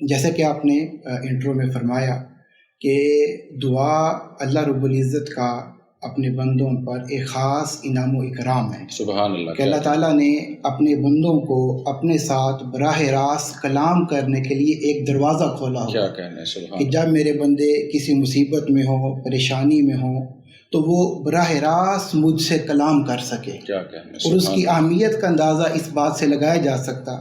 جیسے کہ آپ نے انٹرو میں فرمایا کہ دعا اللہ رب العزت کا اپنے بندوں پر ایک خاص انعام و اکرام ہے. سبحان اللہ. کہ اللہ تعالیٰ نے اپنے بندوں کو اپنے ساتھ براہ راست کلام کرنے کے لیے ایک دروازہ کھولا ہو. کیا کہنا ہے. سبحان. کہ جب میرے بندے کسی مصیبت میں ہوں، پریشانی میں ہوں، تو وہ براہ راست مجھ سے کلام کر سکے. کیا کہنا ہے. اور اس کی اہمیت کا اندازہ اس بات سے لگایا جا سکتا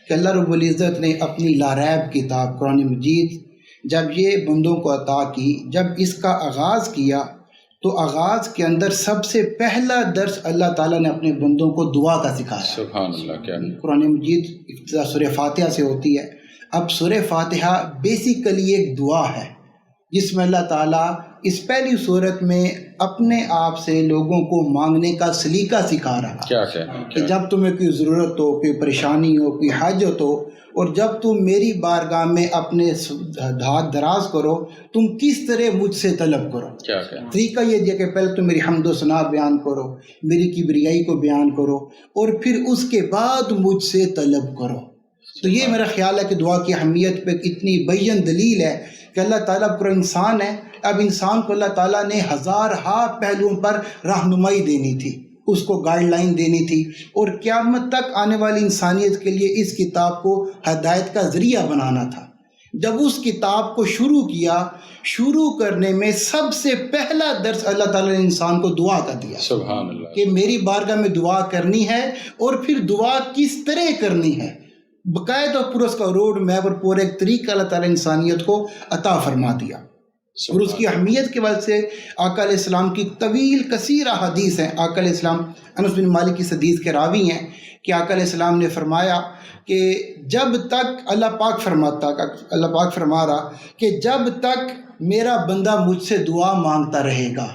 کہ اللہ رب العزت نے اپنی لاریب کتاب قرآن مجید جب یہ بندوں کو عطا کی، جب اس کا آغاز کیا، تو آغاز کے اندر سب سے پہلا درس اللہ تعالیٰ نے اپنے بندوں کو دعا کا سکھایا. سبحان اللہ. کیا قرآن مجید ابتدا سورہ فاتحہ سے ہوتی ہے. اب سورہ فاتحہ بیسیکلی ایک دعا ہے جس میں اللہ تعالیٰ اس پہلی صورت میں اپنے آپ سے لوگوں کو مانگنے کا سلیقہ سکھا رہا. کیا کہنا کہ جب تمہیں کوئی ضرورت ہو، کوئی پریشانی ہو، کوئی حاجت ہو، اور جب تم میری بارگاہ میں اپنے ہاتھ دراز کرو، تم کس طرح مجھ سے طلب کرو. کیا کہنا. طریقہ یہ دیا کہ پہلے تم میری حمد و ثنا بیان کرو، میری کبریائی کو بیان کرو، اور پھر اس کے بعد مجھ سے طلب کرو. تو یہ میرا خیال ہے کہ دعا کی اہمیت پہ اتنی بین دلیل ہے کہ اللہ تعالیٰ پر انسان ہے. اب انسان کو اللہ تعالیٰ نے ہزارہا پہلوؤں پر رہنمائی دینی تھی، اس کو گائیڈ لائن دینی تھی، اور قیامت تک آنے والی انسانیت کے لیے اس کتاب کو ہدایت کا ذریعہ بنانا تھا. جب اس کتاب کو شروع کیا، شروع کرنے میں سب سے پہلا درس اللہ تعالیٰ نے انسان کو دعا کا دیا. سبحان اللہ. کہ میری بارگاہ میں دعا کرنی ہے، اور پھر دعا کس طرح کرنی ہے، باقاعدہ پورا اس کا روڈ میپ اور پورا ایک طریقہ اللہ تعالیٰ انسانیت کو عطا فرما دیا. اور اس کی اہمیت کی وجہ سے آقا علیہ السلام کی طویل کثیر احادیث ہیں. آقا علیہ السلام انس بن مالک کی حدیث کے راوی ہیں کہ آقا علیہ السلام نے فرمایا کہ جب تک اللہ پاک فرما رہا کہ جب تک میرا بندہ مجھ سے دعا مانگتا رہے گا،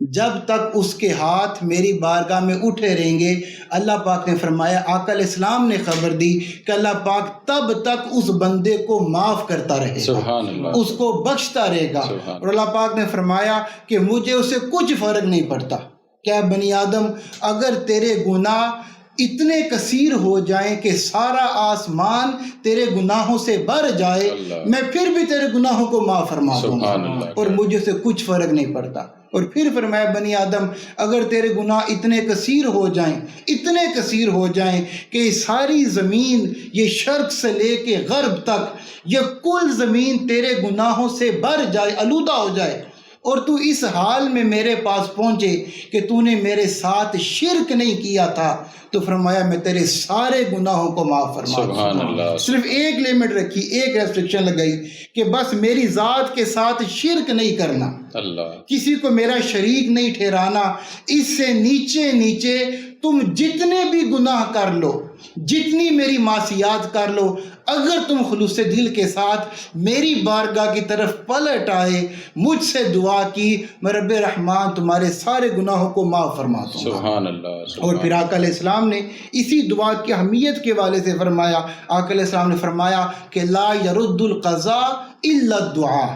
جب تک اس کے ہاتھ میری بارگاہ میں اٹھے رہیں گے، اللہ پاک نے فرمایا، آقا علیہ السلام نے خبر دی کہ اللہ پاک تب تک اس بندے کو معاف کرتا رہے گا. سبحان اللہ. اس کو بخشتا رہے گا. اور اللہ پاک نے فرمایا کہ مجھے اسے کچھ فرق نہیں پڑتا. کیا بنی آدم، اگر تیرے گناہ اتنے کثیر ہو جائیں کہ سارا آسمان تیرے گناہوں سے بھر جائے، میں پھر بھی تیرے گناہوں کو معاف فرما دوں گا، اور مجھے سے کچھ فرق نہیں پڑتا. اور پھر فرمایا بنی آدم، اگر تیرے گناہ اتنے کثیر ہو جائیں کہ ساری زمین یہ شرق سے لے کے غرب تک یہ کل زمین تیرے گناہوں سے بھر جائے، آلودہ ہو جائے، اور تو اس حال میں میرے پاس پہنچے کہ تو نے میرے ساتھ شرک نہیں کیا تھا، تو فرمایا میں تیرے سارے گناہوں کو معاف فرما دوں. سبحان اللہ. صرف ایک لیمٹ رکھی، ایک ریسٹرکشن لگائی کہ بس میری ذات کے ساتھ شرک نہیں کرنا، اللہ، کسی کو میرا شریک نہیں ٹھہرانا. اس سے نیچے تم جتنے بھی گناہ کر لو، جتنی میری معصیات کر لو، اگر تم خلوص دل کے ساتھ میری بارگاہ کی طرف پلٹ آئے، مجھ سے دعا کی، میں رب رحمان تمہارے سارے گناہوں کو معاف فرما دوں گا. سبحان اللہ. اور پھر آقا علیہ السلام نے اسی دعا کی اہمیت کے والے سے فرمایا، آقا علیہ السلام نے فرمایا کہ لا يرد القضاء الا الدعاء،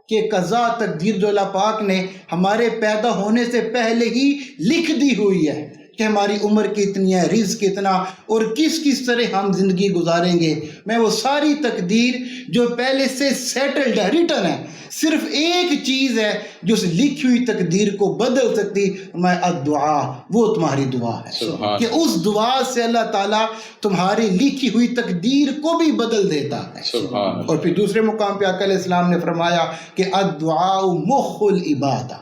کہ قضا تقدیر جو اللہ پاک نے ہمارے پیدا ہونے سے پہلے ہی لکھ دی ہوئی ہے کہ ہماری عمر کتنی ہے، رزق کتنا، اور کس طرح ہم زندگی گزاریں گے، میں وہ ساری تقدیر جو پہلے سے سیٹلڈ ہے، ریٹن ہے، صرف ایک چیز ہے جو اس لکھی ہوئی تقدیر کو بدل سکتی، میں الدعا، وہ تمہاری دعا ہے کہ اس دعا سے اللہ تعالیٰ تمہاری لکھی ہوئی تقدیر کو بھی بدل دیتا ہے. اور پھر دوسرے مقام پہ آقا علیہ السلام نے فرمایا کہ الدعاء مخ العبادہ،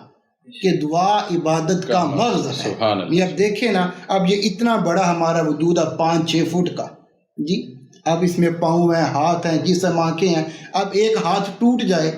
کہ دعا عبادت کا مغز ہے. یہ اب دیکھیں نا، اب یہ اتنا بڑا ہمارا وجود ہے 5-6 فٹ کا، جی اب اس میں پاؤں ہیں، ہاتھ ہیں، جسم، آنکھیں ہیں. اب ایک ہاتھ ٹوٹ جائے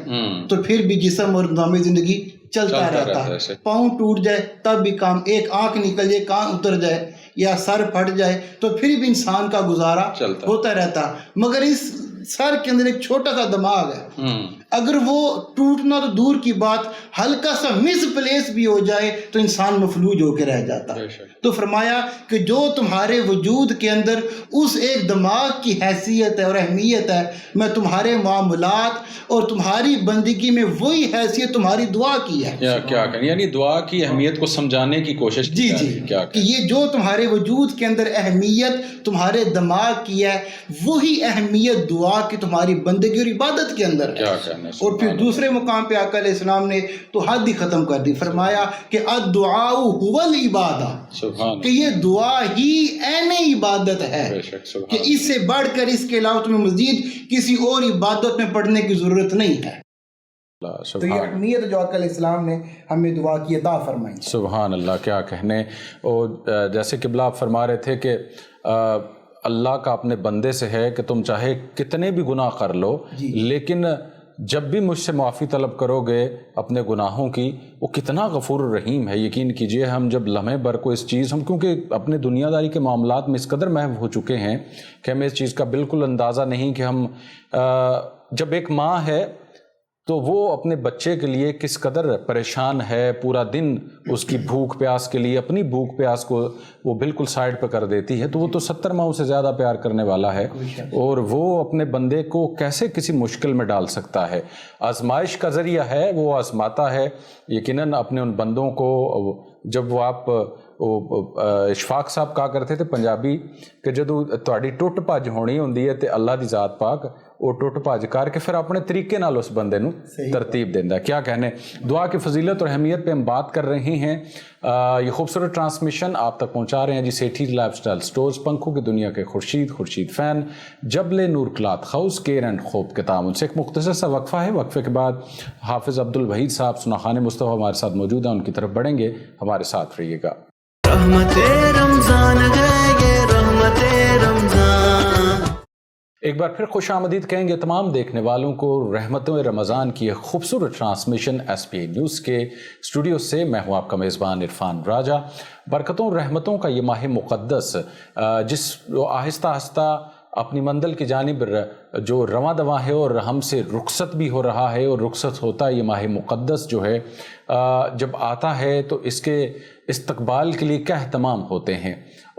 تو پھر بھی جسم اور نظام زندگی چلتا رہتا ہے. پاؤں ٹوٹ جائے تب بھی کام، ایک آنکھ نکل جائے، کان اتر جائے یا سر پھٹ جائے تو پھر بھی انسان کا گزارا ہوتا رہتا. مگر اس سر کے اندر ایک چھوٹا سا دماغ ہے، اگر وہ ٹوٹنا تو دور کی بات، ہلکا سا مس پلیس بھی ہو جائے تو انسان مفلوج ہو کے رہ جاتا. تو فرمایا کہ جو تمہارے وجود کے اندر اس ایک دماغ کی حیثیت ہے اور اہمیت ہے، میں تمہارے معاملات اور تمہاری بندگی میں وہی حیثیت تمہاری دعا کی ہے. کیا کریں، یعنی دعا کی اہمیت کو سمجھانے کی کوشش. جی کہ یہ جو تمہارے وجود کے اندر اہمیت تمہارے دماغ کی ہے، وہی اہمیت دعا دعا کی تمہاری بندگی اور عبادت کے اندر ہے۔ کیا کہنا ہے، اور پھر دوسرے مقام پہ آقا علیہ السلام نے تو حد ہی ختم کر دی، فرمایا کہ الدعاء هو العبادہ، سبحان کہ یہ دعا ہی عین عبادت ہے، بے شک، سبحان کہ اس سے بڑھ کر اس کے علاوہ تمہیں مزید کسی اور عبادت میں پڑھنے کی ضرورت نہیں ہے۔ اللہ، تو یہ سبحان اہمیت جو آقا علیہ السلام نے ہمیں دعا کی عطا فرمائی۔ سبحان اللہ، کیا کہنے۔ اور جیسے قبلہ آپ فرما رہے تھے کہ اللہ کا اپنے بندے سے ہے کہ تم چاہے کتنے بھی گناہ کر لو، لیکن جب بھی مجھ سے معافی طلب کرو گے اپنے گناہوں کی، وہ کتنا غفور الرحیم ہے۔ یقین کیجئے ہم جب لمحے بھر کو اس چیز، ہم کیونکہ اپنے دنیا داری کے معاملات میں اس قدر محو ہو چکے ہیں کہ ہمیں اس چیز کا بالکل اندازہ نہیں کہ ہم جب ایک ماں ہے تو وہ اپنے بچے کے لیے کس قدر پریشان ہے، پورا دن اس کی بھوک پیاس کے لیے اپنی بھوک پیاس کو وہ بالکل سائڈ پہ کر دیتی ہے، تو وہ تو 70 ماؤں سے زیادہ پیار کرنے والا ہے، اور وہ اپنے بندے کو کیسے کسی مشکل میں ڈال سکتا ہے۔ آزمائش کا ذریعہ ہے، وہ آزماتا ہے یقیناً اپنے ان بندوں کو۔ جب وہ آپ اشفاق صاحب کہا کرتے تھے پنجابی کہ جدو تہاڈی ٹوٹ بھج ہونی ہوندی ہے تے اللہ دی ذات پاک وہ ٹوٹ بھج کر کے پھر اپنے طریقے نال اس بندے نو ترتیب دیندا ہے۔ کیا کہنے، دعا کی فضیلت اور اہمیت پہ ہم بات کر رہے ہیں۔ یہ خوبصورت ٹرانسمیشن آپ تک پہنچا رہے ہیں جی سیٹھی لائف سٹائل سٹورز، پنکھوں کی دنیا کے خورشید فین، جبل نور کلاتھ ہاؤس، کیئر اینڈ خوب کے تعاون سے۔ ایک مختصر سا وقفہ ہے، وقفے کے بعد حافظ عبد الوحید صاحب سناخان مصطفیٰ ہمارے ساتھ موجود ہیں، ان کی طرف بڑھیں گے، ہمارے ساتھ رہیے گا۔ رحمت رمضان ہے یہ رحمت رمضان۔ ایک بار پھر خوش آمدید کہیں گے تمام دیکھنے والوں کو رحمتوں رمضان کی ایک خوبصورت ٹرانسمیشن ایس پی نیوز کے اسٹوڈیو سے۔ میں ہوں آپ کا میزبان عرفان راجہ۔ برکتوں رحمتوں کا یہ ماہ مقدس جس آہستہ آہستہ اپنی منزل کی جانب جو رواں دواں ہے اور ہم سے رخصت بھی ہو رہا ہے، اور رخصت ہوتا ہے یہ ماہ مقدس جو ہے، جب آتا ہے تو اس کے استقبال کے لیے کیا اہتمام ہوتے ہیں۔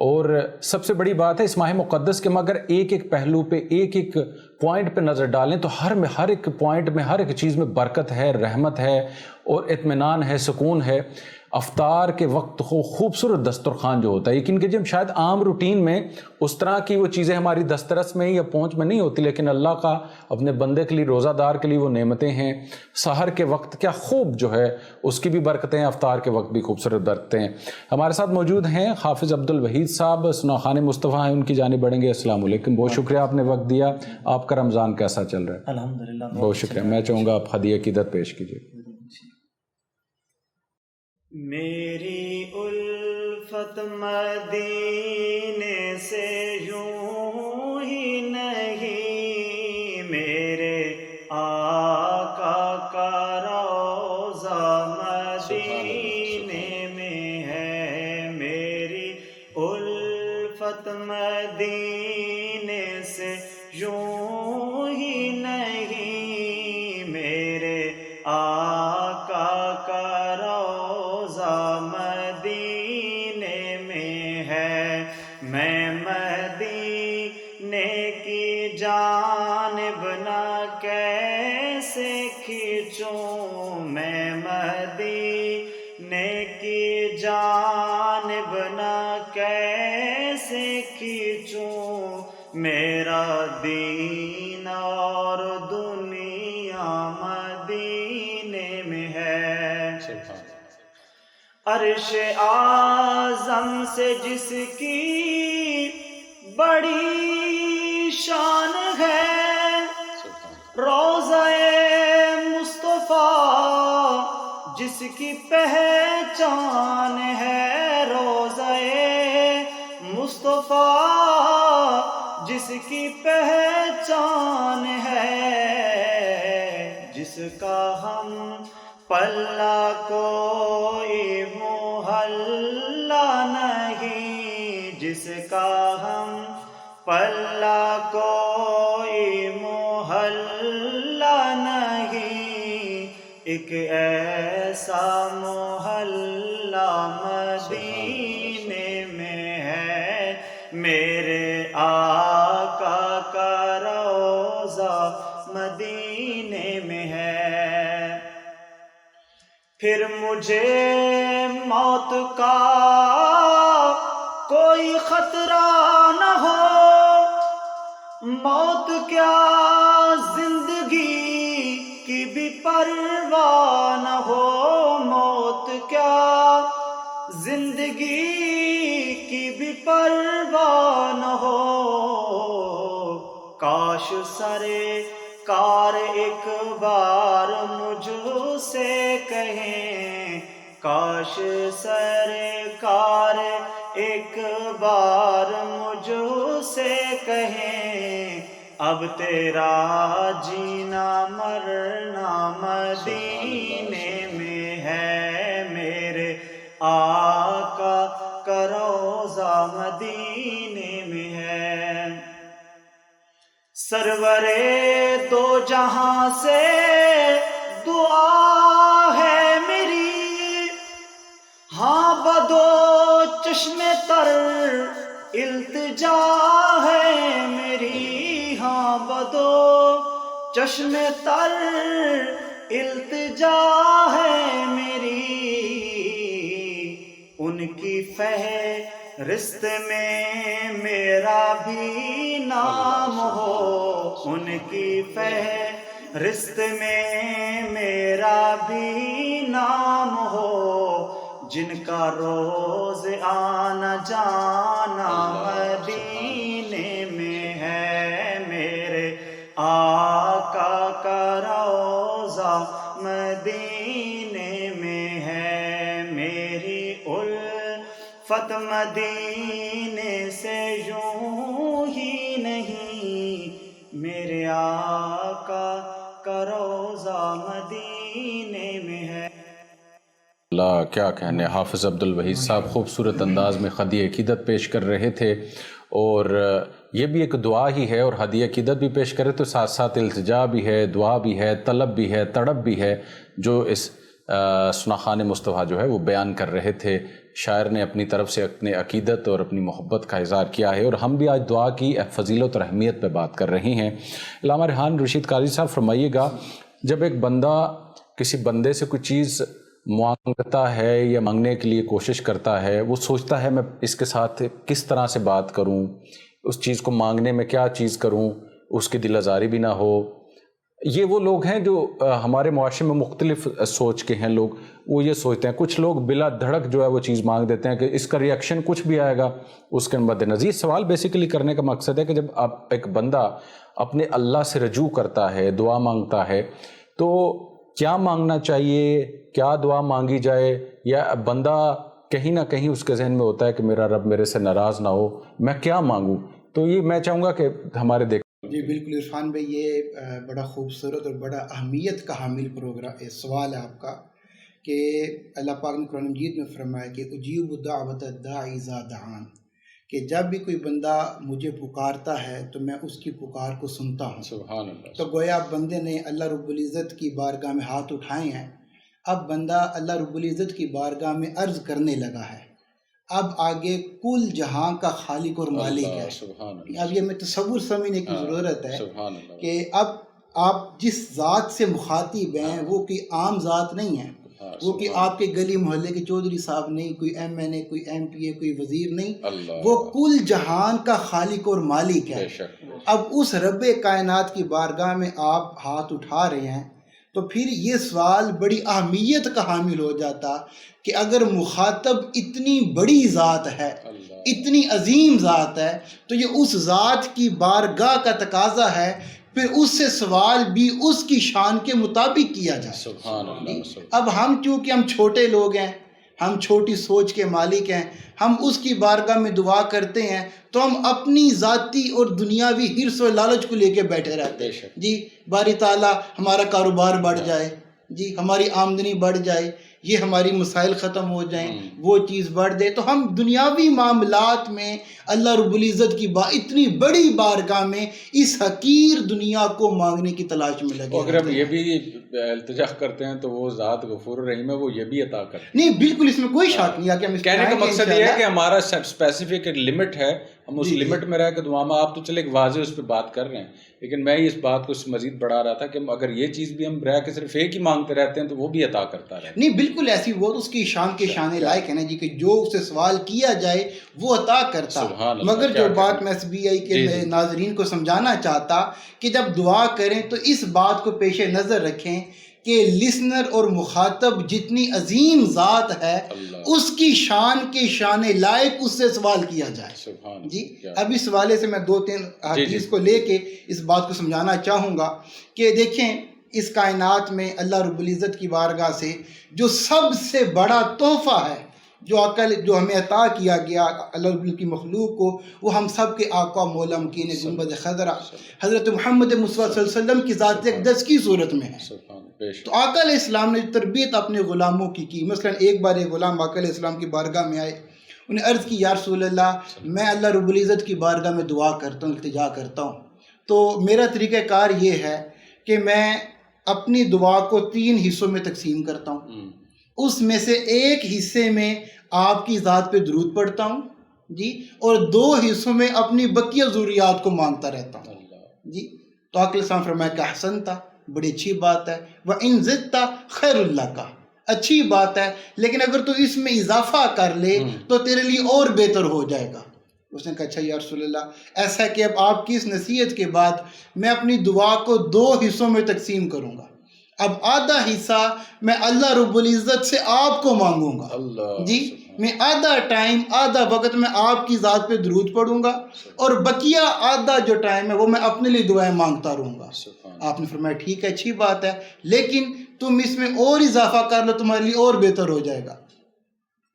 اور سب سے بڑی بات ہے اس ماہ مقدس کے مگر ایک ایک پہلو پہ، ایک ایک پوائنٹ پہ نظر ڈالیں تو ہر ایک پوائنٹ میں، ہر ایک چیز میں برکت ہے، رحمت ہے اور اطمینان ہے، سکون ہے۔ افطار کے وقت خوبصورت دسترخوان جو ہوتا ہے، یقین کہ جب شاید عام روٹین میں اس طرح کی وہ چیزیں ہماری دسترس میں یا پہنچ میں نہیں ہوتی، لیکن اللہ کا اپنے بندے کے لیے، روزہ دار کے لیے وہ نعمتیں ہیں۔ سحر کے وقت کیا خوب جو ہے اس کی بھی برکتیں، افطار کے وقت بھی خوبصورت برکتیں۔ ہمارے ساتھ موجود ہیں حافظ عبد الوحید صاحب، سناخان مصطفیٰ ہیں، ان کی جانب بڑھیں گے۔ السلام علیکم، بہت شکریہ آپ نے وقت دیا۔ آپ کا رمضان کیسا چل رہا ہے؟ الحمدللہ بہت شکریہ۔ میں چاہوں گا آپ ہدیہ عقیدت پیش کیجیے۔ میری الفت مدینے سے یوں ہی نہیں، میرے آقا کا روضہ مدینے میں ہے۔ میری الفت مدینے سے یوں ہی نہیں، میرے آقا کا مدینے میں ہے۔ میں مدینے کی جانب نہ کیسے کھینچوں، میں مدینے کی جانب نہ کیسے کھینچوں، میرا دین اور دنیا مدینے میں ہے۔ عرش اعظم سے جس کی بڑی شان ہے، روضہ مصطفیٰ جس کی پہچان ہے، روضہ مصطفیٰ جس کی پہچان ہے، جس کا ہم پلہ کوئی محلہ نہیں، جس کا ہم پلہ کوئی محلہ نہیں، ایک ایسا محلہ مدینے میں ہے، میرے آقا کا روضہ مدینے میں ہے۔ پھر مجھے موت کا کوئی خطرہ نہ ہو، موت کیا زندگی کی بھی پرواہ نہ ہو، موت کیا زندگی کی بھی پرواہ نہ ہو، کاش سرے کار ایک بار مجھ سے کہیں، کاش سرکار ایک بار مجھ سے کہیں، اب تیرا جینا مرنا مدینے میں ہے، میرے آقا کا روضہ مدینے میں ہے۔ سرورے دو جہاں سے دعا ہے میری، ہاں بدو چشم تر التجا ہے میری، ہاں بدو چشم تر التجا ہے میری، ان کی فہرست میں میرا بھی نام ہو، ان کی فہرست میں میرا بھی نام ہو، جن کا روز آنا جانا مدینے میں ہے، میرے آقا کا روضہ مدینے میں ہے، میری الفت مدینے سے یوں ہی نہیں، میرے آقا کا روضہ مدینے میں ہے۔ اللہ کیا کہنے، حافظ عبدالوحید صاحب خوبصورت انداز میں خدیہ عقیدت پیش کر رہے تھے، اور یہ بھی ایک دعا ہی ہے، اور ہدیہ عقیدت بھی پیش کرے تو ساتھ ساتھ التجا بھی ہے، دعا بھی ہے، طلب بھی ہے، تڑپ بھی ہے، جو اس سناخان مصطفیٰ جو ہے وہ بیان کر رہے تھے۔ شاعر نے اپنی طرف سے اپنے عقیدت اور اپنی محبت کا اظہار کیا ہے، اور ہم بھی آج دعا کی فضیلت اور اہمیت پہ بات کر رہے ہیں۔ علامہ ریحان رشید قاضی صاحب فرمائیے گا، جب ایک بندہ کسی بندے سے کوئی چیز مانگتا ہے یا مانگنے کے لیے کوشش کرتا ہے، وہ سوچتا ہے میں اس کے ساتھ کس طرح سے بات کروں، اس چیز کو مانگنے میں کیا چیز کروں، اس کی دل آزاری بھی نہ ہو۔ یہ وہ لوگ ہیں جو ہمارے معاشرے میں مختلف سوچ کے ہیں لوگ، وہ یہ سوچتے ہیں، کچھ لوگ بلا دھڑک جو ہے وہ چیز مانگ دیتے ہیں کہ اس کا ریئیکشن کچھ بھی آئے گا اس کے مد نظر۔ سوال بیسیکلی کرنے کا مقصد ہے کہ جب آپ ایک بندہ اپنے اللہ سے رجوع کرتا ہے، دعا مانگتا ہے، تو کیا مانگنا چاہیے، کیا دعا مانگی جائے، یا بندہ کہیں نہ کہیں اس کے ذہن میں ہوتا ہے کہ میرا رب میرے سے ناراض نہ ہو، میں کیا مانگوں؟ تو یہ میں چاہوں گا کہ ہمارے جی بالکل عرفان بھائی، یہ بڑا خوبصورت اور بڑا اہمیت کا حامل سوال ہے آپ کا، کہ اللہ پاک نے قرآن مجید میں فرمایا کہ اجیب دعوت الداعی اذا دعان، کہ جب بھی کوئی بندہ مجھے پکارتا ہے تو میں اس کی پکار کو سنتا ہوں۔ سبحان اللہ۔ تو گویا بندے نے اللہ رب العزت کی بارگاہ میں ہاتھ اٹھائے ہیں، اب بندہ اللہ رب العزت کی بارگاہ میں عرض کرنے لگا ہے، اب آگے کل جہاں کا خالق اور مالک ہے۔ اب یہ میں تصور سمجھنے کی ضرورت ہے کہ اب آپ جس ذات سے مخاطب ہیں وہ کوئی عام ذات نہیں ہے، وہ کہ آپ کے گلی محلے کے چودھری صاحب نہیں، کوئی ایم این اے، کوئی ایم پی اے، کوئی وزیر نہیں، وہ کل جہان کا خالق اور مالک ہے۔ اب اس رب کائنات کی بارگاہ میں آپ ہاتھ اٹھا رہے ہیں، تو پھر یہ سوال بڑی اہمیت کا حامل ہو جاتا کہ اگر مخاطب اتنی بڑی ذات ہے، اتنی عظیم ذات ہے، تو یہ اس ذات کی بارگاہ کا تقاضا ہے پھر اس سے سوال بھی اس کی شان کے مطابق کیا جائے۔ سبحان اللہ۔ اب ہم چونکہ ہم چھوٹے لوگ ہیں، ہم چھوٹی سوچ کے مالک ہیں، ہم اس کی بارگاہ میں دعا کرتے ہیں تو ہم اپنی ذاتی اور دنیاوی حرص و لالچ کو لے کے بیٹھے رہتے ہیں، جی باری تعالیٰ ہمارا کاروبار بڑھ جائے، جی ہماری آمدنی بڑھ جائے، یہ ہماری مسائل ختم ہو جائیں، وہ چیز بڑھ دے، تو ہم دنیاوی معاملات میں اللہ رب العزت کی اتنی بڑی بارگاہ میں اس حقیر دنیا کو مانگنے کی تلاش میں لگے۔ اگر ہم یہ بھی التجا کرتے ہیں تو وہ ذات غفور الرحیم ہے، وہ یہ بھی عطا کرتے ہیں۔ نہیں بالکل، اس میں کوئی شک نہیں ہے کہ ہم کہنے کا مقصد یہ ہے کہ ہمارا اسپیسیفک ایک لمٹ ہے، ہم اس لمٹ میں رہ کے دعا میں، آپ تو چلے ایک واضح اس پہ بات کر رہے ہیں، لیکن میں اس بات کو مزید بڑھا رہا تھا کہ اگر یہ چیز بھی ہم رہ کے صرف ایک ہی مانگتے رہتے ہیں تو وہ بھی عطا کرتا رہتا ہے۔ نہیں بالکل ایسی، وہ اس کی شان کے شان لائق ہے نا جی، کہ جو اسے سوال کیا جائے وہ عطا کرتا۔ مگر جو بات میں SBI کے ناظرین کو سمجھانا چاہتا کہ جب دعا کریں تو اس بات کو پیش نظر رکھیں کہ لسنر اور مخاطب جتنی عظیم ذات ہے اس کی شان کے شان لائق اس سے سوال کیا جائے جی۔ اب اس حوالے سے میں 2-3 حدیث کو لے کے اس بات کو سمجھانا چاہوں گا کہ دیکھیں اس کائنات میں اللہ رب العزت کی بارگاہ سے جو سب سے بڑا تحفہ ہے، جو عقل جو ہمیں عطا کیا گیا اللہ رب العزت کی مخلوق کو، وہ ہم سب کے آقا مولا مکین گنبد خضرا حضرت محمد مصطفیٰ صلی اللہ علیہ وسلم کی ذات اقدس کی صورت میں ہے۔ تو آقا علیہ السلام نے تربیت اپنے غلاموں کی مثلا ایک بار ایک غلام آقا علیہ السلام کی بارگاہ میں آئے، انہیں عرض کی یا رسول اللہ میں اللہ رب العزت کی بارگاہ میں دعا کرتا ہوں، التجا کرتا ہوں، تو میرا طریقہ کار یہ ہے کہ میں اپنی دعا کو 3 حصوں میں تقسیم کرتا ہوں، اس میں سے ایک حصے میں آپ کی ذات پہ درود پڑھتا ہوں جی، اور 2 حصوں میں اپنی بقیہ ضروریات کو مانگتا رہتا ہوں جی۔ تو آقا علیہ السلام فرمایا کہ احسن تھا، بڑی اچھی بات ہے، وَإِن زِدْتَ خیر اللہ کا، اچھی بات ہے، لیکن اگر تو اس میں اضافہ کر لے تو تیرے لیے اور بہتر ہو جائے گا۔ اس نے کہا اچھا یا رسول اللہ ایسا ہے کہ اب آپ کی اس نصیحت کے بعد میں اپنی دعا کو 2 حصوں میں تقسیم کروں گا، اب آدھا حصہ میں اللہ رب العزت سے آپ کو مانگوں گا جی، میں آدھا ٹائم آدھا وقت میں آپ کی ذات پہ درود پڑھوں گا، اور بقیہ آدھا جو ٹائم ہے وہ میں اپنے لیے دعائیں مانگتا رہوں گا۔ آپ نے فرمایا ٹھیک ہے اچھی بات ہے، لیکن تم اس میں اور اضافہ کر لو تمہارے لیے اور بہتر ہو جائے گا۔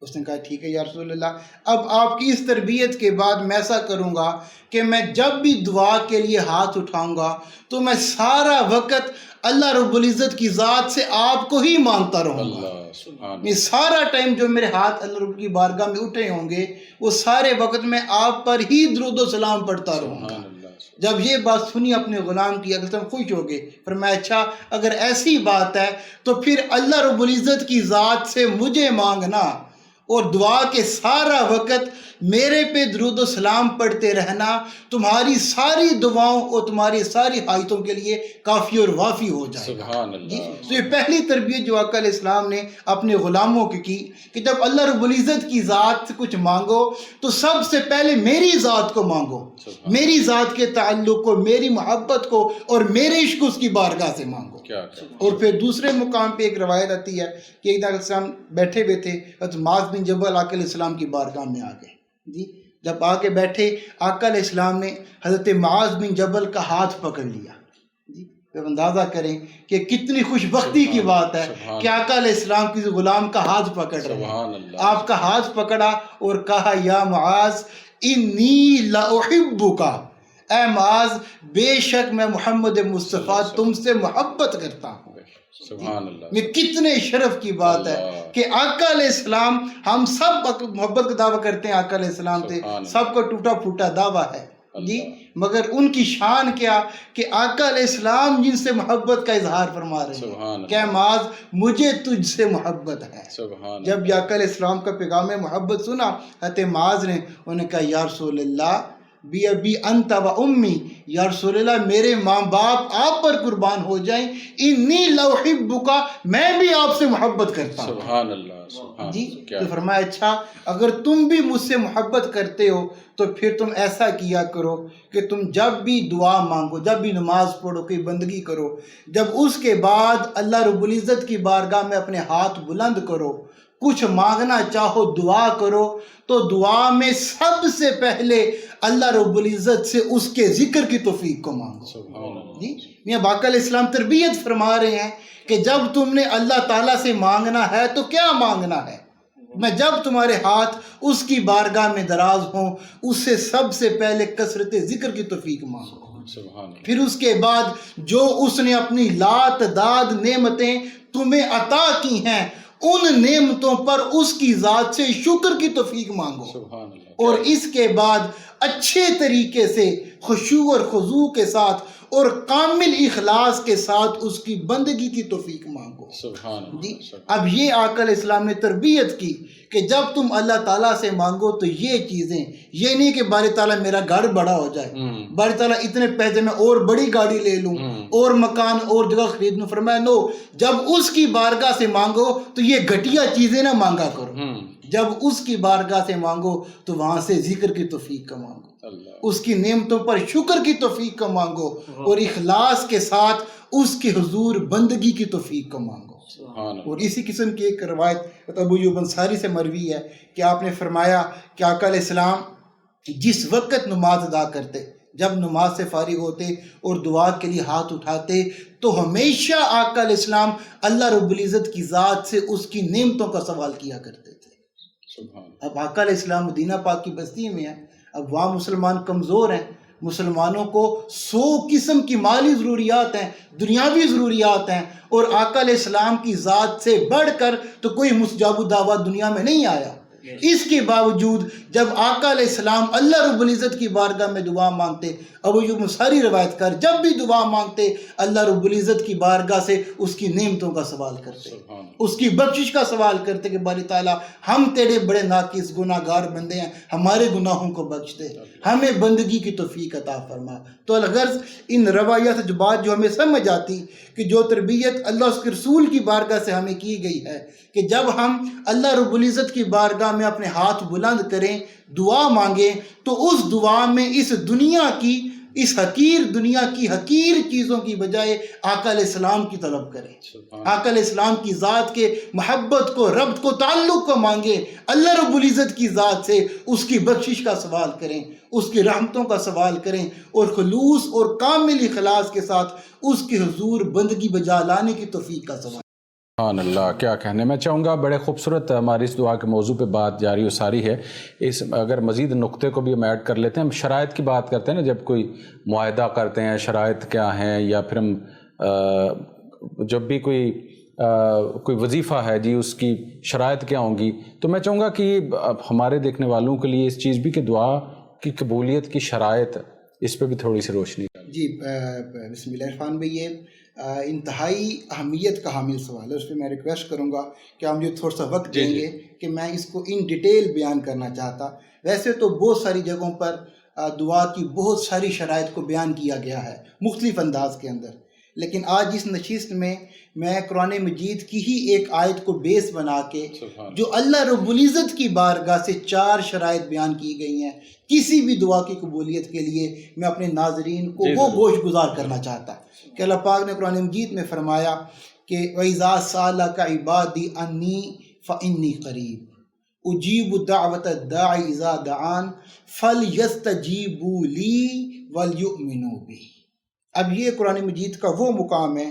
اس نے کہا ٹھیک ہے یا رسول اللہ، اب آپ کی اس تربیت کے بعد میں ایسا کروں گا کہ میں جب بھی دعا کے لیے ہاتھ اٹھاؤں گا تو میں سارا وقت اللہ رب العزت کی ذات سے آپ کو ہی مانگتا رہوں گا۔ میں سارا ٹائم جو میرے ہاتھ اللہ رب کی بارگاہ میں اٹھے ہوں گے وہ سارے وقت میں آپ پر ہی درود و سلام پڑھتا رہوں گا۔ جب یہ بات سنی اپنے غلام کی، اگر تم خوش ہو گئے، فرمایا اچھا اگر ایسی بات ہے تو پھر اللہ رب العزت کی ذات سے مجھے مانگنا اور دعا کے سارا وقت میرے پہ درود و سلام پڑھتے رہنا تمہاری ساری دعاؤں اور تمہاری ساری حاجتوں کے لیے کافی اور وافی ہو جائے گا۔ سبحان اللہ۔ جی تو یہ پہلی تربیت جو آقا علیہ السلام نے اپنے غلاموں کی کہ جب اللہ رب العزت کی ذات سے کچھ مانگو تو سب سے پہلے میری ذات کو مانگو، میری ذات کے تعلق کو، میری محبت کو اور میرے عشق اس کی بارگاہ سے مانگو۔ اور پھر دوسرے مقام پہ ایک روایت آتی ہے کہ ایک علیہ السلام بیٹھے ہوئے تھے، حضرت معاذ بن جبل آقا علیہ السلام کی بارگاہ میں آ گئے جی، جب آ کے بیٹھے آقا علیہ السلام نے حضرت معاذ بن جبل کا ہاتھ پکڑ لیا جی۔ تو اندازہ کریں کہ کتنی خوش بختی کی بات ہے کہ آقا علیہ السلام کسی غلام کا ہاتھ پکڑ رہے ہیں، آپ کا ہاتھ پکڑا اور کہا یا معاذ انی لأحبک، اے معاذ بے شک میں محمد مصطفیٰ تم سے محبت کرتا ہوں۔ سبحان اللہ، یہ کتنے شرف کی بات ہے کہ آقا علیہ السلام، ہم سب محبت کا دعویٰ کرتے ہیں آقا علیہ السلام سے، سب کو ٹوٹا پھوٹا دعویٰ ہے جی، مگر ان کی شان کیا کہ آقا علیہ السلام جن سے محبت کا اظہار فرما رہے ہیں کہ معاذ مجھے تجھ سے محبت ہے۔ جب آقا علیہ السلام کا پیغام محبت سنا حضرت معاذ نے انہیں کہا یا رسول اللہ بی ابی انت و امی، یا رسول اللہ میرے ماں باپ آپ پر قربان ہو جائیں، انی لأحبک، میں بھی آپ سے محبت کرتا ہوں۔ سبحان اللہ جی تو فرمایا اچھا اگر تم بھی مجھ سے محبت کرتے ہو تو پھر تم ایسا کیا کرو کہ تم جب بھی دعا مانگو، جب بھی نماز پڑھو، کوئی بندگی کرو، جب اس کے بعد اللہ رب العزت کی بارگاہ میں اپنے ہاتھ بلند کرو، کچھ مانگنا چاہو، دعا کرو، تو دعا میں سب سے پہلے اللہ رب العزت سے اس کے ذکر کی توفیق کو مانگو جی۔ میاں باقر علیہ السلام تربیت فرما رہے ہیں کہ جب تم نے اللہ تعالیٰ سے مانگنا ہے تو کیا مانگنا ہے، میں جب تمہارے ہاتھ اس کی بارگاہ میں دراز ہوں اس سے سب سے پہلے کثرت ذکر کی توفیق مانگو، پھر اس کے بعد جو اس نے اپنی لاتعداد نعمتیں تمہیں عطا کی ہیں ان نعمتوں پر اس کی ذات سے شکر کی توفیق مانگو، اور اس کے بعد اچھے طریقے سے خشوع اور خضوع کے ساتھ اور کامل اخلاص کے ساتھ اس کی بندگی کی توفیق مانگو۔ سبحان اللہ۔ جی اب یہ آقا علیہ السلام نے تربیت کی کہ جب تم اللہ تعالیٰ سے مانگو تو یہ چیزیں، یہ نہیں کہ باری تعالیٰ میرا گھر بڑا ہو جائے، باری تعالیٰ اتنے پیسے میں اور بڑی گاڑی لے لوں اور مکان اور جگہ خرید لوں، فرمایا نو، جب اس کی بارگاہ سے مانگو تو یہ گھٹیا چیزیں نہ مانگا کرو، جب اس کی بارگاہ سے مانگو تو وہاں سے ذکر کی توفیق کا مانگو، اس کی نعمتوں پر شکر کی توفیق کا مانگو اور اخلاص کے ساتھ اس کے حضور بندگی کی توفیق کا مانگو۔ اور اسی قسم کی ایک روایت ابو ایوب انصاری سے مروی ہے کہ آپ نے فرمایا کہ آقا علیہ السلام جس وقت نماز ادا کرتے، جب نماز سے فارغ ہوتے اور دعا کے لیے ہاتھ اٹھاتے تو ہمیشہ آقا علیہ السلام اللہ رب العزت کی ذات سے اس کی نعمتوں کا سوال کیا کرتے تھے۔ اب آقا علیہ السلام مدینہ پاک کی بستی میں ہے، اب وہاں مسلمان کمزور ہیں، مسلمانوں کو 100 قسم کی مالی ضروریات ہیں، دنیاوی ضروریات ہیں، اور آقا علیہ السلام کی ذات سے بڑھ کر تو کوئی مستجاب الدعوات دنیا میں نہیں آیا۔ اس کے باوجود جب آقا علیہ السلام اللہ رب العزت کی بارگاہ میں دعا مانگتے، ابو ایوب انصاری روایت کر، جب بھی دعا مانگتے اللہ رب العزت کی بارگاہ سے اس کی نعمتوں کا سوال کرتے، اس کی بخشش کا سوال کرتے کہ باری تعالیٰ ہم تیرے بڑے ناقص گناہ گار بندے ہیں، ہمارے گناہوں کو بخش دے، ہمیں بندگی کی توفیق عطا فرما۔ تو الغرض ان روایات جو بات جو ہمیں سمجھ آتی کہ جو تربیت اللہ اس کے رسول کی بارگاہ سے ہمیں کی گئی ہے کہ جب ہم اللہ رب العزت کی بارگاہ میں اپنے ہاتھ بلند کریں، دعا مانگیں، تو اس دعا میں اس دنیا کی، اس حقیر دنیا کی حقیر چیزوں کی بجائے آقا علیہ السلام کی طلب کریں، آقا علیہ السلام کی ذات کے محبت کو، ربط کو، تعلق کو مانگیں، اللہ رب العزت کی ذات سے اس کی بخشش کا سوال کریں، اس کی رحمتوں کا سوال کریں، اور خلوص اور کامل اخلاص کے ساتھ اس کے حضور بندگی بجا لانے کی توفیق کا سوال۔ سبحان اللہ، کیا کہنے۔ میں چاہوں گا بڑے خوبصورت ہماری اس دعا کے موضوع پہ بات جاری و ساری ہے، اس اگر مزید نقطے کو بھی ہم ایڈ کر لیتے ہیں، ہم شرائط کی بات کرتے ہیں نا، جب کوئی معاہدہ کرتے ہیں شرائط کیا ہیں، یا پھر ہم جب بھی کوئی وظیفہ ہے جی اس کی شرائط کیا ہوں گی، تو میں چاہوں گا کہ ہمارے دیکھنے والوں کے لیے اس چیز بھی کہ دعا کی قبولیت کی شرائط، اس پہ بھی تھوڑی سی روشنی۔ جی بسم اللہ الرحمن بھائی، یہ انتہائی اہمیت کا حامل سوال ہے، اس پہ میں ریکویسٹ کروں گا کہ آپ مجھے تھوڑا سا وقت دیں گے کہ میں اس کو ان ڈیٹیل بیان کرنا چاہتا۔ ویسے تو بہت ساری جگہوں پر دعا کی بہت ساری شرائط کو بیان کیا گیا ہے مختلف انداز کے اندر، لیکن آج اس نشست میں قرآن مجید کی ہی ایک آیت کو بیس بنا کے جو اللہ رب العزت کی بارگاہ سے 4 شرائط بیان کی گئی ہیں کسی بھی دعا کی قبولیت کے لیے، میں اپنے ناظرین کو وہ گوش گزار کرنا چاہتا کہ اللہ پاک نے قرآن مجید میں فرمایا کہ وَإِذَا سَأَلَكَ عِبَادِي عَنِّي فَإِنِّي قَرِيبٌ أُجِيبُ دَعْوَةَ الدَّاعِ إِذَا دَعَانِ فَلْيَسْتَجِيبُوا لِي وَلْيُؤْمِنُوا بِي۔ اب یہ قرآن مجید کا وہ مقام ہے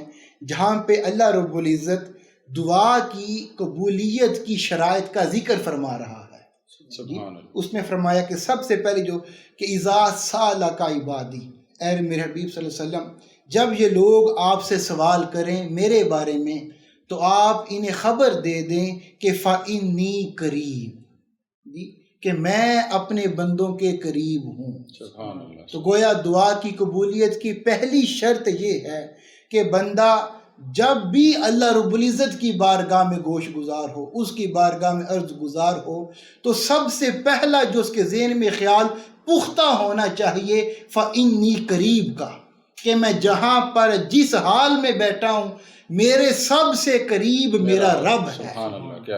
جہاں پہ اللہ رب العزت دعا کی قبولیت کی شرائط کا ذکر فرما رہا ہے۔ اس میں فرمایا کہ سب سے پہلے جو کہ اذا سالک عبادی، اے میرے حبیب صلی اللہ علیہ وسلم، جب یہ لوگ آپ سے سوال کریں میرے بارے میں تو آپ انہیں خبر دے دیں کہ فَإِنِّي قریب، جی کہ میں اپنے بندوں کے قریب ہوں۔ تو گویا دعا کی قبولیت کی پہلی شرط یہ ہے کہ بندہ جب بھی اللہ رب العزت کی بارگاہ میں گوش گزار ہو، اس کی بارگاہ میں عرض گزار ہو، تو سب سے پہلا جو اس کے ذہن میں خیال پختہ ہونا چاہیے فَإِنِّي قریب کا، کہ میں جہاں پر جس حال میں بیٹھا ہوں میرے سب سے قریب میرا رب ہے۔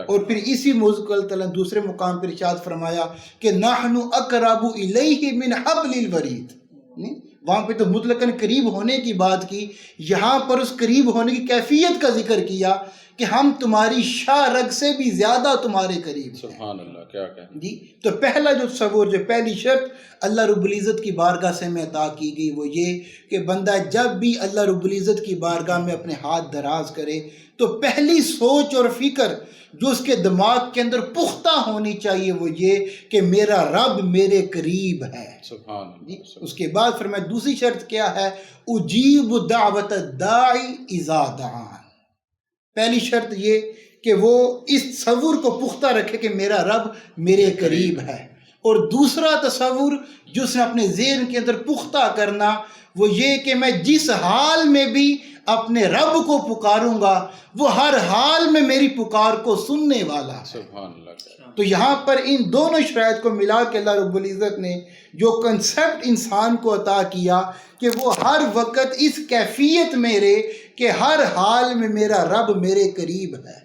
اور پھر اسی موضوع کو اللہ تعالیٰ نے دوسرے مقام پر ارشاد فرمایا کہ نَحْنُ أَقْرَبُ إِلَيْهِ مِنْ حَبْلِ الْوَرِيدِ، وہاں پہ تو مطلقاً قریب ہونے کی بات کی، یہاں پر اس قریب ہونے کی کیفیت کا ذکر کیا کہ ہم تمہاری شاہ رگ سے بھی زیادہ تمہارے قریب ہیں۔ سبحان اللہ، کیا کہہ جی تو پہلا جو تصور، جو پہلی شرط اللہ رب العزت کی بارگاہ سے میں عطا کی گئی وہ یہ کہ بندہ جب بھی اللہ رب العزت کی بارگاہ میں اپنے ہاتھ دراز کرے تو پہلی سوچ اور فکر جو اس کے دماغ کے اندر پختہ ہونی چاہیے وہ یہ کہ میرا رب میرے قریب ہے۔ سبحان اللہ۔ اس کے بعد فرمایا دوسری شرط کیا ہے، اجیب دعوت الداعی اذا دعان۔ پہلی شرط یہ کہ وہ اس تصور کو پختہ رکھے کہ میرا رب میرے قریب ہے، اور دوسرا تصور جو اس نے اپنے ذہن کے اندر پختہ کرنا وہ یہ کہ میں جس حال میں بھی اپنے رب کو پکاروں گا وہ ہر حال میں میری پکار کو سننے والا ہے. سبحان اللہ. تو یہاں پر ان دونوں شرائط کو ملا کے اللہ رب العزت نے جو کنسپٹ انسان کو عطا کیا کہ وہ ہر وقت اس کیفیت میں رہے کہ ہر حال میں میرا رب میرے قریب ہے،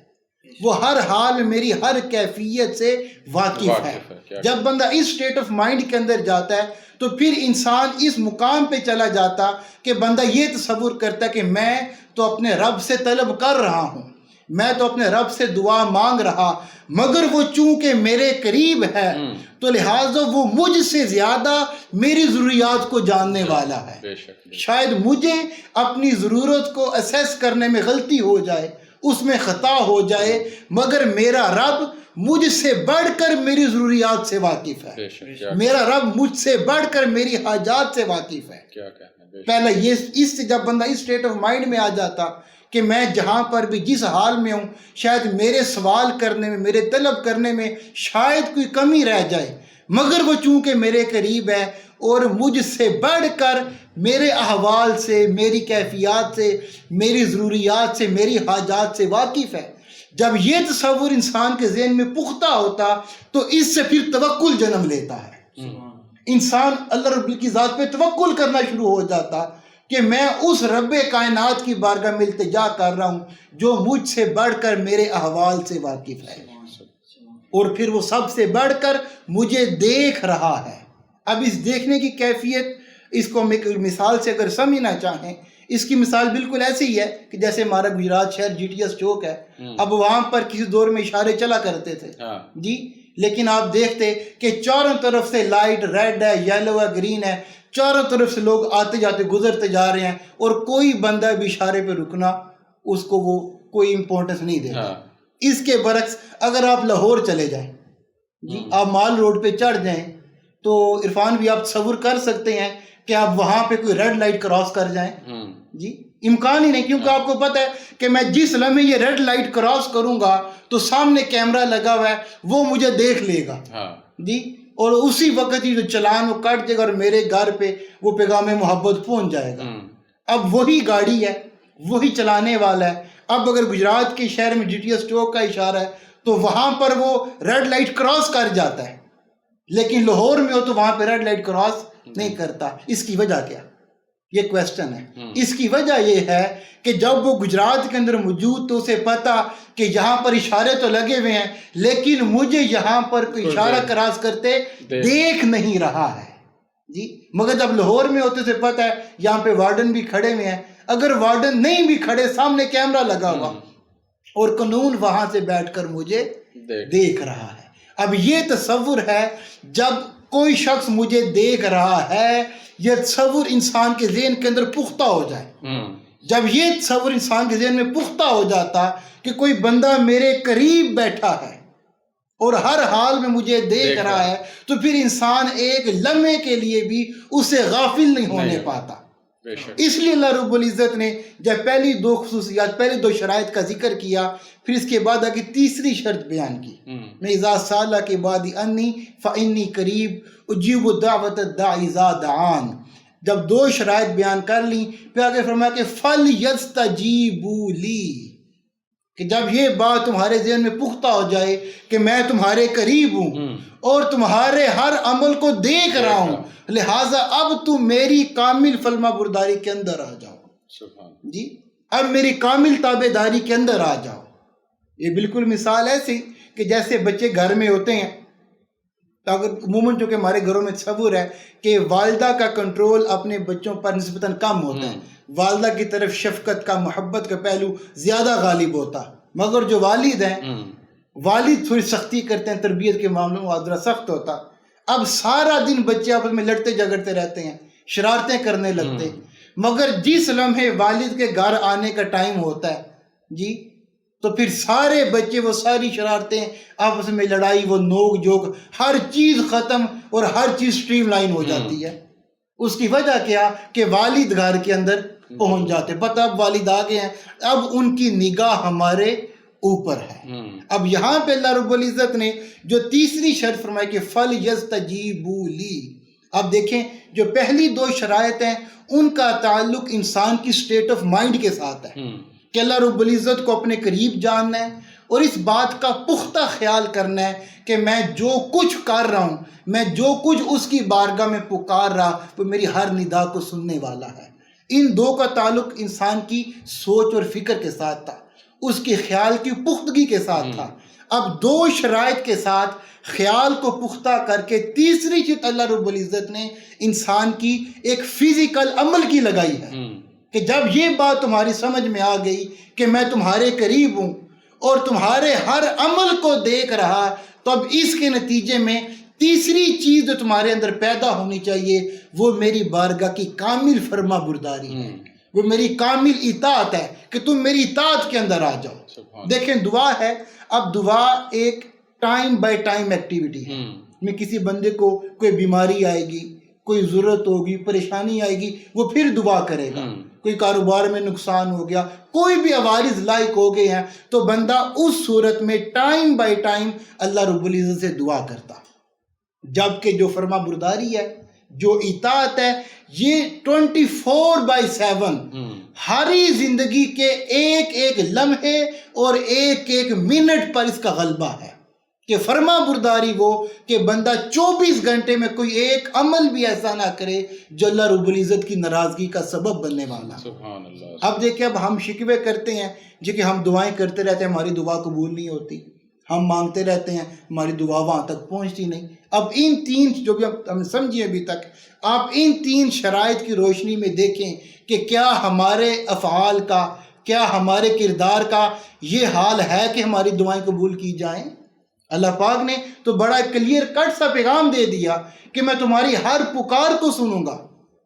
وہ ہر حال میں میری ہر کیفیت سے واقف ہے. جب بندہ اس اسٹیٹ آف مائنڈ کے اندر جاتا ہے تو پھر انسان اس مقام پہ چلا جاتا کہ بندہ یہ تصور کرتا ہے کہ میں تو اپنے رب سے طلب کر رہا ہوں، میں تو اپنے رب سے دعا مانگ رہا، مگر وہ چونکہ میرے قریب ہے تو لہٰذا وہ مجھ سے زیادہ میری ضروریات کو جاننے والا ہے. شاید مجھے اپنی ضرورت کو اسیس کرنے میں غلطی ہو جائے، اس میں خطا ہو جائے، مگر میرا رب مجھ سے بڑھ کر میری ضروریات سے واقف ہے، میرا رب مجھ سے بڑھ کر میری حاجات سے واقف ہے. پہلا یہ اس سے جب بندہ اس اسٹیٹ آف مائنڈ میں آ جاتا کہ میں جہاں پر بھی جس حال میں ہوں شاید میرے سوال کرنے میں میرے طلب کرنے میں شاید کوئی کمی رہ جائے، مگر وہ چونکہ میرے قریب ہے اور مجھ سے بڑھ کر میرے احوال سے، میری کیفیات سے، میری ضروریات سے، میری حاجات سے واقف ہے. جب یہ تصور انسان کے ذہن میں پختہ ہوتا تو اس سے پھر توکل جنم لیتا ہے. انسان اللہ رب کی ذات پہ توکل کرنا شروع ہو جاتا کہ میں اس رب کائنات کی بارگاہ میں التجا کر رہا ہوں جو مجھ سے بڑھ کر میرے احوال سے واقف ہے اور پھر وہ سب سے بڑھ کر مجھے دیکھ رہا ہے. اب اس دیکھنے کی کیفیت اس کو ہم ایک مثال سے اگر سمجھنا چاہیں، اس کی مثال بالکل ایسی ہی ہے کہ جیسے ہمارا گجرات شہر جی ٹی ایس چوک ہے، اب وہاں پر کسی دور میں اشارے چلا کرتے تھے جی، لیکن آپ دیکھتے کہ چاروں طرف سے لائٹ ریڈ ہے، یلو ہے، گرین ہے، چاروں طرف سے لوگ آتے جاتے گزرتے جا رہے ہیں اور کوئی بندہ بھی اشارے پہ رکنا اس کو وہ کوئی امپورٹنس نہیں دیتا. اس کے برعکس اگر آپ لاہور چلے جائیں جی، آپ مال روڈ پہ چڑھ جائیں تو عرفان بھی آپ تصور کر سکتے ہیں کہ آپ وہاں پہ کوئی ریڈ لائٹ کراس کر جائیں جی، امکان ہی نہیں، کیونکہ آپ کو پتہ ہے کہ میں جس لمحے یہ ریڈ لائٹ کراس کروں گا تو سامنے کیمرہ لگا ہوا ہے، وہ مجھے دیکھ لے گا جی، اور اسی وقت ہی جو چلان وہ کٹ جائے گا اور میرے گھر پہ وہ پیغام محبت پہنچ جائے گا. اب وہی گاڑی ہے، وہی چلانے والا ہے. اب اگر گجرات کے شہر میں جی ٹی ایس چوک کا اشارہ ہے تو وہاں پر وہ ریڈ لائٹ کراس کر جاتا ہے، لیکن لاہور میں ہو تو وہاں پہ ریڈ لائٹ کراس نہیں کرتا. اس کی وجہ کیا؟ یہ کویسچن ہے. اس کی وجہ یہ ہے کہ جب وہ گجرات کے اندر موجود تو اسے پتا کہ یہاں پر اشارے تو لگے ہوئے ہیں لیکن مجھے یہاں پر کوئی اشارہ کراس کرتے دیکھ نہیں رہا ہے جی، مگر جب لاہور میں ہوتے اسے پتا ہے یہاں پہ وارڈن بھی کھڑے ہوئے ہیں، اگر وارڈن نہیں بھی کھڑے سامنے کیمرہ لگا ہوا اور قانون وہاں سے بیٹھ کر مجھے دیکھ رہا ہے. اب یہ تصور ہے جب کوئی شخص مجھے دیکھ رہا ہے، یہ تصور انسان کے ذہن کے اندر پختہ ہو جائے. جب یہ تصور انسان کے ذہن میں پختہ ہو جاتا کہ کوئی بندہ میرے قریب بیٹھا ہے اور ہر حال میں مجھے دیکھ رہا ہے تو پھر انسان ایک لمحے کے لیے بھی اسے غافل نہیں ہونے پاتا. اس لیے اللہ رب العزت نے جب پہلی دو خصوصیات، پہلی دو شرائط کا ذکر کیا، پھر اس کے بعد آگے تیسری شرط بیان کی، میں اذا سالک عبادی انی فانی قریب اجیب دعوت الداعی اذا دعان. جب دو شرائط بیان کر لیں پھر آگے فرمایا کہ فلیستجیبوا لی، کہ جب یہ بات تمہارے ذہن میں پختہ ہو جائے کہ میں تمہارے قریب ہوں اور تمہارے ہر عمل کو دیکھ رہا ہوں، لہٰذا اب تم میری کامل فرما برداری کے اندر آ جاؤ جی، اب میری کامل تابع داری کے اندر آ جاؤ. یہ بالکل مثال ایسی کہ جیسے بچے گھر میں ہوتے ہیں، اگر عموماً چونکہ ہمارے گھروں میں تصور ہے کہ والدہ کا کنٹرول اپنے بچوں پر نسبتاً کم ہوتا ہے، والدہ کی طرف شفقت کا، محبت کا پہلو زیادہ غالب ہوتا، مگر جو والد ہیں والد تھوڑی سختی کرتے ہیں، تربیت کے معاملوں میں ذرا سخت ہوتا. اب سارا دن بچے آپس میں لڑتے جھگڑتے رہتے ہیں، شرارتیں کرنے لگتے، مگر جس لمحے والد کے گھر آنے کا ٹائم ہوتا ہے جی تو پھر سارے بچے وہ ساری شرارتیں، آپس میں لڑائی، وہ نوک جھوک، ہر چیز ختم اور ہر چیز سٹریم لائن ہو جاتی ہے. اس کی وجہ کیا کہ والد گھر کے اندر پہنچ جاتے، پتہ اب والد آ گئے ہیں، اب ان کی نگاہ ہمارے اوپر ہے۔ اب یہاں پہ اللہ رب العزت نے جو تیسری شرط فرمائی کہ فَلْيَسْتَجِيبُوا لِي، اب دیکھیں جو پہلی دو شرائط ہیں ان کا تعلق انسان کی سٹیٹ آف مائنڈ کے ساتھ ہے کہ اللہ رب العزت کو اپنے قریب جاننا ہے اور اس بات کا پختہ خیال کرنا ہے کہ میں جو کچھ کر رہا ہوں، میں جو کچھ اس کی بارگاہ میں پکار رہا، وہ میری ہر ندا کو سننے والا ہے۔ ان دو کا تعلق انسان کی سوچ اور فکر کے ساتھ تھا، اس کے خیال کی پختگی کے ساتھ تھا۔ اب دو شرائط کے ساتھ خیال کو پختہ کر کے تیسری چیز اللہ رب العزت نے انسان کی ایک فزیکل عمل کی لگائی ہے کہ جب یہ بات تمہاری سمجھ میں آ گئی کہ میں تمہارے قریب ہوں اور تمہارے ہر عمل کو دیکھ رہا، تو اب اس کے نتیجے میں تیسری چیز جو تمہارے اندر پیدا ہونی چاہیے وہ میری بارگاہ کی کامل فرما برداری ہے، وہ میری کامل اطاعت ہے کہ تم میری اطاعت کے اندر آ جاؤ۔ دیکھیں دعا ہے، اب دعا ایک ٹائم بائی ٹائم ایکٹیویٹی ہے۔ میں کسی بندے کو کوئی بیماری آئے گی، کوئی ضرورت ہوگی، پریشانی آئے گی، وہ پھر دعا کرے گا۔ کوئی کاروبار میں نقصان ہو گیا، کوئی بھی عوارض لائق ہو گئے ہیں، تو بندہ اس صورت میں ٹائم بائی ٹائم اللہ رب العزت سے دعا کرتا۔ جبکہ جو فرما برداری ہے، جو اطاعت ہے، یہ 24/7 ہری زندگی کے ایک ایک لمحے اور ایک ایک منٹ پر اس کا غلبہ ہے کہ فرما برداری وہ کہ بندہ 24 گھنٹے میں کوئی ایک عمل بھی ایسا نہ کرے جو اللہ رب العزت کی ناراضگی کا سبب بننے والا۔ سبحان اللہ۔ اب دیکھیں، اب ہم شکوے کرتے ہیں کہ ہم دعائیں کرتے رہتے ہیں، ہماری دعا قبول نہیں ہوتی، ہم مانگتے رہتے ہیں، ہماری دعا وہاں تک پہنچتی نہیں۔ اب ان تین جو بھی ہم سمجھیں ابھی تک، آپ ان تین شرائط کی روشنی میں دیکھیں کہ کیا ہمارے افعال کا، کیا ہمارے کردار کا یہ حال ہے کہ ہماری دعائیں قبول کی جائیں۔ اللہ پاک نے تو بڑا کلیئر کٹ سا پیغام دے دیا کہ میں تمہاری ہر پکار کو سنوں گا،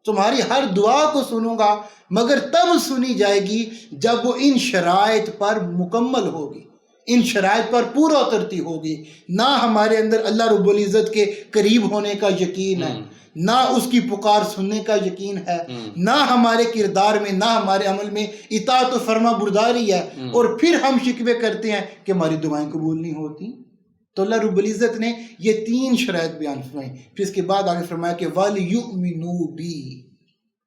تمہاری ہر دعا کو سنوں گا، مگر تب سنی جائے گی جب وہ ان شرائط پر مکمل ہوگی، ان شرائط پر پورا اترتی ہوگی۔ نہ ہمارے اندر اللہ رب العزت کے قریب ہونے کا یقین ہے، نہ اس کی پکار سننے کا یقین ہے، نہ ہمارے کردار میں، نہ ہمارے عمل میں اطاعت و فرما برداری ہے، اور پھر ہم شکوے کرتے ہیں کہ ہماری دعائیں قبول نہیں ہوتی۔ تو اللہ رب العزت نے یہ تین شرائط بیان فرمائی، پھر اس کے بعد آگے فرمایا کہ وَلْيُؤْمِنُوا بِي،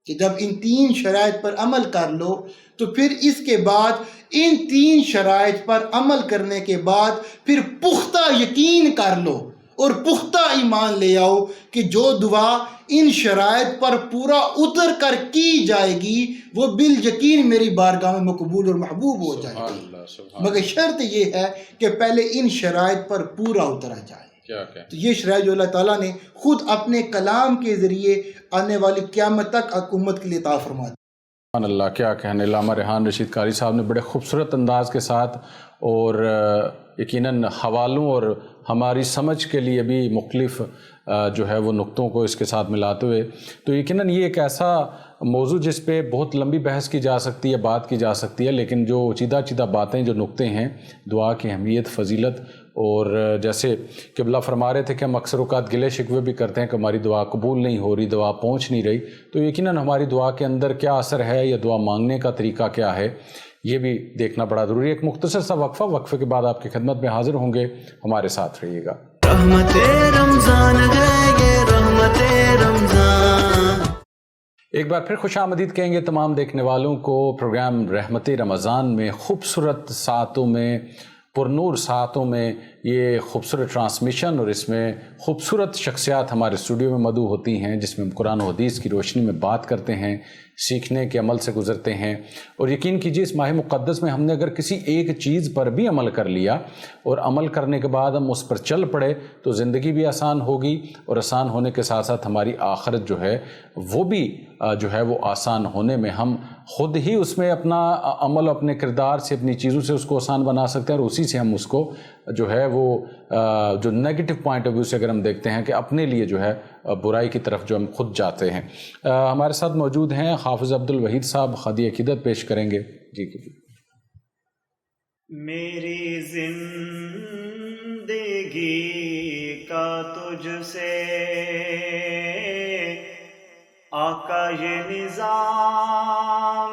کہ جب ان تین شرائط پر عمل کر لو تو پھر اس کے بعد ان تین شرائط پر عمل کرنے کے بعد پھر پختہ یقین کر لو اور پختہ ایمان لے آؤ کہ جو دعا ان شرائط پر پورا اتر کر کی جائے گی وہ بالیقین میری بارگاہ میں مقبول اور محبوب ہو جائے گی، مگر شرط یہ ہے کہ پہلے ان شرائط پر پورا اترا جائے۔ تو یہ شرائط جو اللہ تعالیٰ نے خود اپنے کلام کے ذریعے آنے والی قیامت تک حکومت کے لیے عطا فرما دی۔ سبحان اللہ، کیا کہنے۔ علامہ ریحان رشید قاری صاحب نے بڑے خوبصورت انداز کے ساتھ اور یقیناً حوالوں اور ہماری سمجھ کے لیے بھی مختلف جو ہے وہ نقطوں کو اس کے ساتھ ملاتے ہوئے، تو یقیناً یہ ایک ایسا موضوع جس پہ بہت لمبی بحث کی جا سکتی ہے، بات کی جا سکتی ہے، لیکن جو چیدہ چیدہ باتیں، جو نقطے ہیں، دعا کی اہمیت، فضیلت، اور جیسے قبلہ فرما رہے تھے کہ ہم اکثر اوقات گلے شکوے بھی کرتے ہیں کہ ہماری دعا قبول نہیں ہو رہی، دعا پہنچ نہیں رہی، تو یقیناً ہماری دعا کے اندر کیا اثر ہے یا دعا مانگنے کا طریقہ کیا ہے، یہ بھی دیکھنا بڑا ضروری ہے۔ ایک مختصر سا وقفے کے بعد آپ کی خدمت میں حاضر ہوں گے، ہمارے ساتھ رہیے گا۔ رحمت رمضان ہے یہ رحمت رمضان۔ ایک بار پھر خوش آمدید کہیں گے تمام دیکھنے والوں کو پروگرام رحمت رمضان میں، خوبصورت ساعتوں میں، پرنور ساعتوں میں یہ خوبصورت ٹرانسمیشن، اور اس میں خوبصورت شخصیات ہمارے اسٹوڈیو میں مدعو ہوتی ہیں جس میں ہم قرآن و حدیث کی روشنی میں بات کرتے ہیں، سیکھنے کے عمل سے گزرتے ہیں، اور یقین کیجیے اس ماہ مقدس میں ہم نے اگر کسی ایک چیز پر بھی عمل کر لیا اور عمل کرنے کے بعد ہم اس پر چل پڑے تو زندگی بھی آسان ہوگی، اور آسان ہونے کے ساتھ ساتھ ہماری آخرت جو ہے وہ بھی جو ہے وہ آسان ہونے میں ہم خود ہی اس میں اپنا عمل، اپنے کردار سے، اپنی چیزوں سے اس کو آسان بنا سکتے ہیں، اور اسی سے ہم اس کو جو ہے وہ جو نیگیٹو پوائنٹ آف ویو سے اگر ہم دیکھتے ہیں کہ اپنے لیے جو ہے برائی کی طرف جو ہم خود جاتے ہیں۔ ہمارے ساتھ موجود ہیں حافظ عبدالوحید صاحب، خادی عقیدت پیش کریں گے۔ جی میری زندگی کا تجھ سے آقا یہ نظام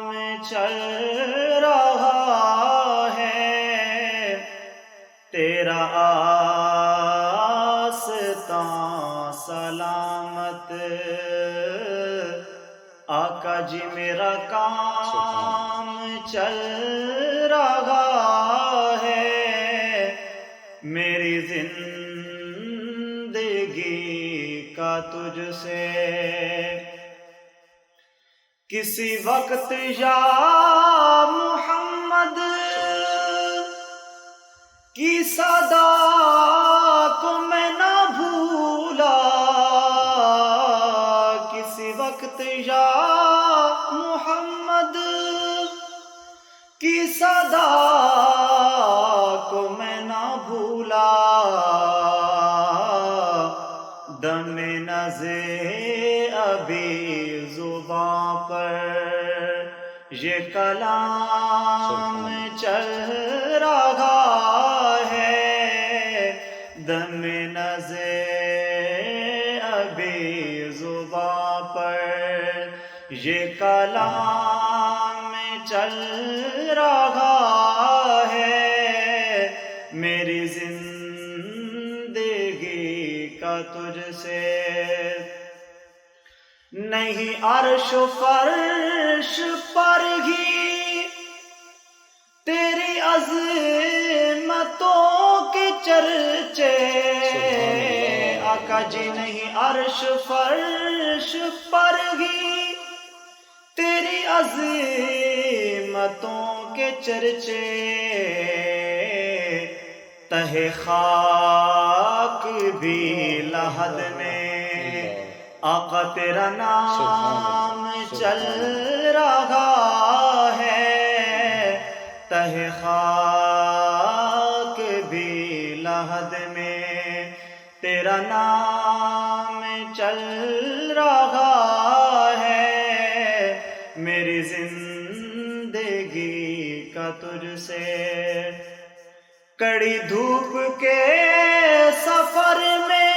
چل رہا ہے، جی میرا کام چل رہا ہے، میری زندگی کا تجھ سے کسی وقت یا محمد کی صدا کو میں نہ بھولا، کسی وقت یا محمد کی صدا کو میں نہ بھولا، دم نظر ابھی زباں پر یہ کلام چل رہا ہے، دم نظر ابھی زباں پر یہ کلام چل رہا ہے، میری زندگی کا تجھ سے نہیں عرش و فرش پر ہی تیری عظمتوں کے چرچے، آقا جی نہیں عرش فرش پر ہی تیری عظمتوں کے چرچے، تہ خاک بھی لحد میں آقا تیرا نام چل رہا ہے، تہ خاک بھی لحد میں تیرا نام چل رہا ہے، میری زندگی کا تجھ سے کڑی دھوپ کے سفر میں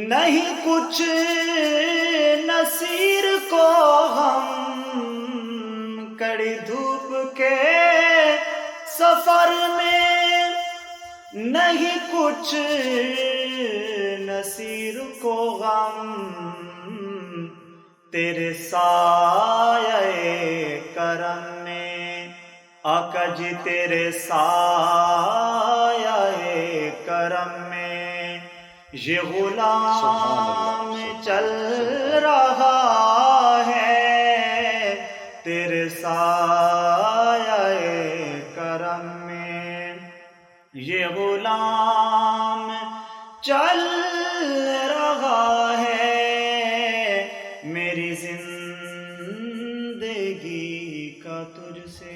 نہیں کچھ نصیر کو غم، کڑی دھوپ کے سفر میں نہیں کچھ نصیر کو غم، تیرے سایہ کرم میں آقا جی تیرے سایہ کرم میں یہ غلام چل رہا ہے، تیرے سایہ کرم میں یہ غلام چل رہا ہے، میری زندگی کا تجھ سے۔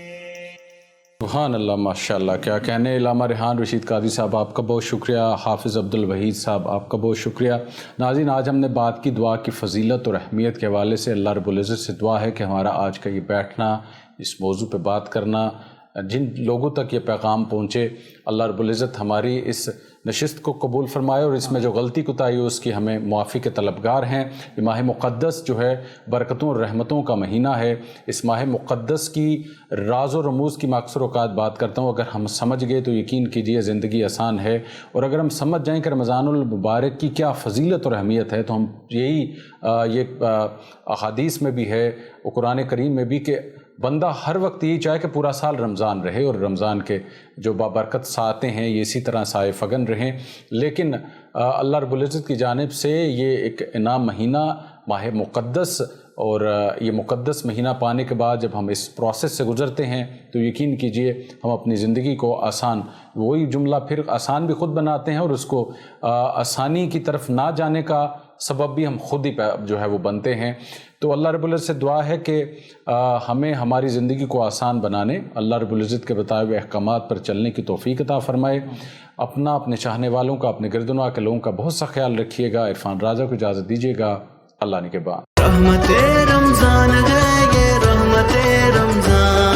سبحان اللہ، ماشاءاللہ، کیا کہنے۔ علامہ ریحان رشید قادری صاحب آپ کا بہت شکریہ، حافظ عبدالوحید صاحب آپ کا بہت شکریہ۔ ناظرین، آج ہم نے بات کی دعا کی فضیلت اور اہمیت کے حوالے سے۔ اللہ رب العزت سے دعا ہے کہ ہمارا آج کا یہ بیٹھنا، اس موضوع پہ بات کرنا، جن لوگوں تک یہ پیغام پہنچے، اللہ رب العزت ہماری اس نشست کو قبول فرمائے، اور اس میں جو غلطی کوتاہی ہے اس کی ہمیں معافی کے طلبگار ہیں۔ یہ ماہ مقدس جو ہے برکتوں اور رحمتوں کا مہینہ ہے۔ اس ماہ مقدس کی راز و رموز کی میں اکثر اوقات بات کرتا ہوں، اگر ہم سمجھ گئے تو یقین کیجئے زندگی آسان ہے، اور اگر ہم سمجھ جائیں کہ رمضان المبارک کی کیا فضیلت اور اہمیت ہے، تو ہم یہ احادیث میں بھی ہے اور قرآن کریم میں بھی کہ بندہ ہر وقت یہی چاہے کہ پورا سال رمضان رہے اور رمضان کے جو بابرکت ساعتیں ہیں یہ اسی طرح سائے فگن رہیں، لیکن اللہ رب العزت کی جانب سے یہ ایک انعام مہینہ ماہ مقدس، اور یہ مقدس مہینہ پانے کے بعد جب ہم اس پروسیس سے گزرتے ہیں تو یقین کیجئے ہم اپنی زندگی کو آسان، وہی جملہ پھر آسان بھی خود بناتے ہیں، اور اس کو آسانی کی طرف نہ جانے کا سبب بھی ہم خود ہی جو ہے وہ بنتے ہیں۔ تو اللہ رب العزت سے دعا ہے کہ ہمیں ہماری زندگی کو آسان بنانے، اللہ رب العزت کے بتائے ہوئے احکامات پر چلنے کی توفیق عطا فرمائے۔ اپنا، اپنے چاہنے والوں کا، اپنے گرد و نواح کے لوگوں کا بہت سا خیال رکھیے گا۔ عرفان راجہ کو اجازت دیجیے گا، اللہ نگہبان۔ رحمت رمضان ہے یہ رحمت رمضان۔